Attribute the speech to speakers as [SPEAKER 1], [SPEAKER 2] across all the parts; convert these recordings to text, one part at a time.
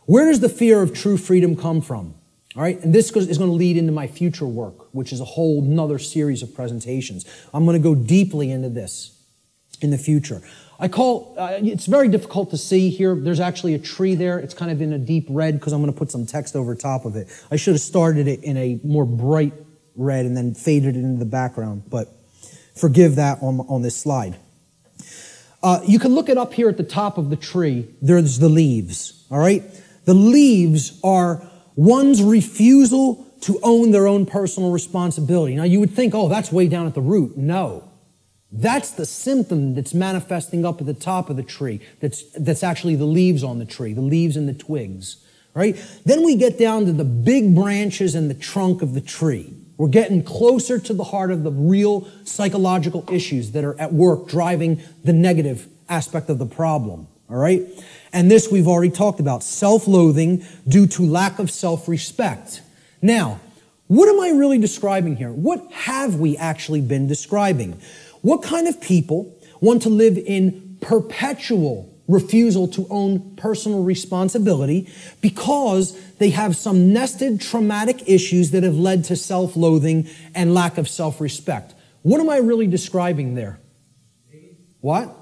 [SPEAKER 1] Where does the fear of true freedom come from? All right, and this is going to lead into my future work, which is a whole nother series of presentations. I'm going to go deeply into this in the future. It's very difficult to see here. There's actually a tree there. It's kind of in a deep red because I'm going to put some text over top of it. I should have started it in a more bright red and then faded it into the background, but forgive that on this slide. You can look it up here at the top of the tree. There's the leaves, all right? The leaves are one's refusal to own their own personal responsibility. Now, you would think, oh, that's way down at the root. No. That's the symptom that's manifesting up at the top of the tree. That's actually the leaves on the tree, the leaves and the twigs, right? Then we get down to the big branches and the trunk of the tree. We're getting closer to the heart of the real psychological issues that are at work driving the negative aspect of the problem, all right? And this we've already talked about, self-loathing due to lack of self-respect. Now, what am I really describing here? What have we actually been describing? What kind of people want to live in perpetual refusal to own personal responsibility because they have some nested traumatic issues that have led to self-loathing and lack of self-respect? What am I really describing there? What?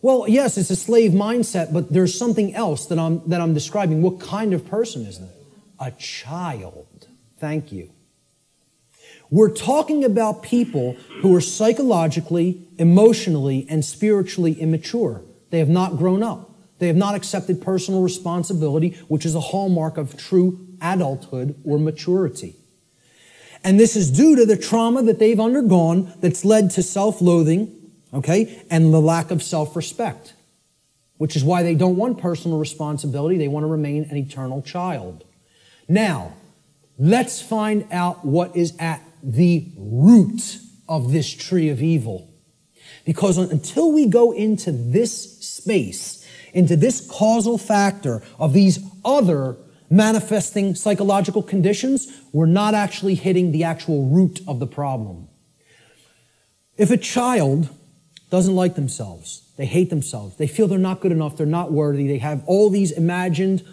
[SPEAKER 1] Well, yes, it's a slave mindset, but there's something else that I'm describing. What kind of person is that? A child. Thank you. We're talking about people who are psychologically, emotionally, and spiritually immature. They have not grown up. They have not accepted personal responsibility, which is a hallmark of true adulthood or maturity. And this is due to the trauma that they've undergone that's led to self-loathing, okay, and the lack of self-respect, which is why they don't want personal responsibility. They want to remain an eternal child. Now, let's find out what is at the root of this tree of evil. Because until we go into this space, into this causal factor of these other manifesting psychological conditions, we're not actually hitting the actual root of the problem. If a child doesn't like themselves, they hate themselves, they feel they're not good enough, they're not worthy, they have all these imagined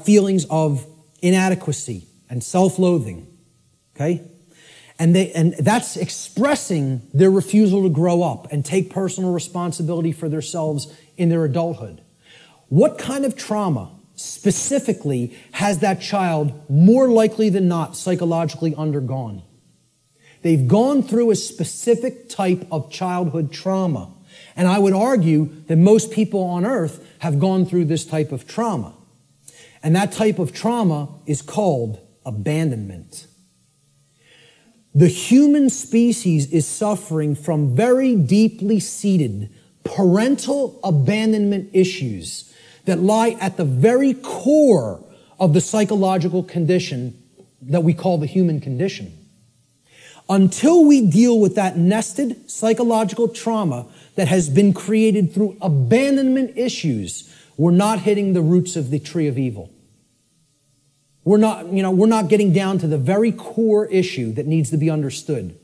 [SPEAKER 1] feelings of inadequacy and self-loathing, okay? And that's expressing their refusal to grow up and take personal responsibility for themselves in their adulthood. What kind of trauma specifically has that child more likely than not psychologically undergone? They've gone through a specific type of childhood trauma. And I would argue that most people on earth have gone through this type of trauma. And that type of trauma is called abandonment. The human species is suffering from very deeply seated parental abandonment issues that lie at the very core of the psychological condition that we call the human condition. Until we deal with that nested psychological trauma that has been created through abandonment issues, we're not hitting the roots of the tree of evil. We're not getting down to the very core issue that needs to be understood.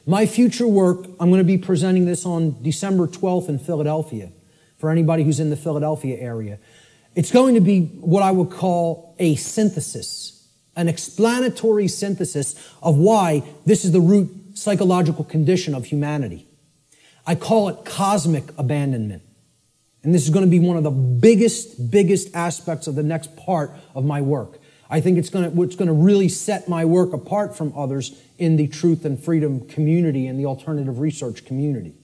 [SPEAKER 1] My future work, I'm going to be presenting this on December 12th in Philadelphia, for anybody who's in the Philadelphia area. It's going to be what I would call a synthesis, an explanatory synthesis of why this is the root psychological condition of humanity. I call it cosmic abandonment. And this is going to be one of the biggest aspects of the next part of my work. I think it's going to really set my work apart from others in the truth and freedom community and the alternative research community.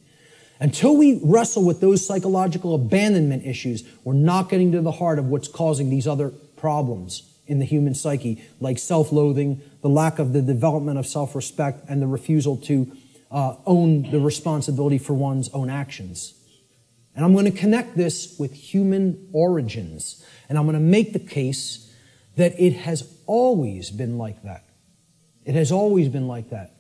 [SPEAKER 1] Until we wrestle with those psychological abandonment issues, we're not getting to the heart of what's causing these other problems in the human psyche, like self-loathing, the lack of the development of self-respect, and the refusal to own the responsibility for one's own actions. And I'm going to connect this with human origins. And I'm going to make the case that it has always been like that. It has always been like that.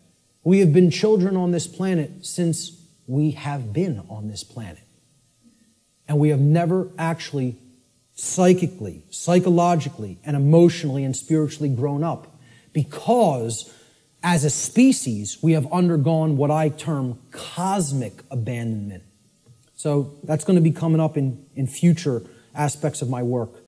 [SPEAKER 1] We have been children on this planet since we have been on this planet. And we have never actually psychically, psychologically, and emotionally and spiritually grown up because as a species, we have undergone what I term cosmic abandonment. So that's going to be coming up in future aspects of my work.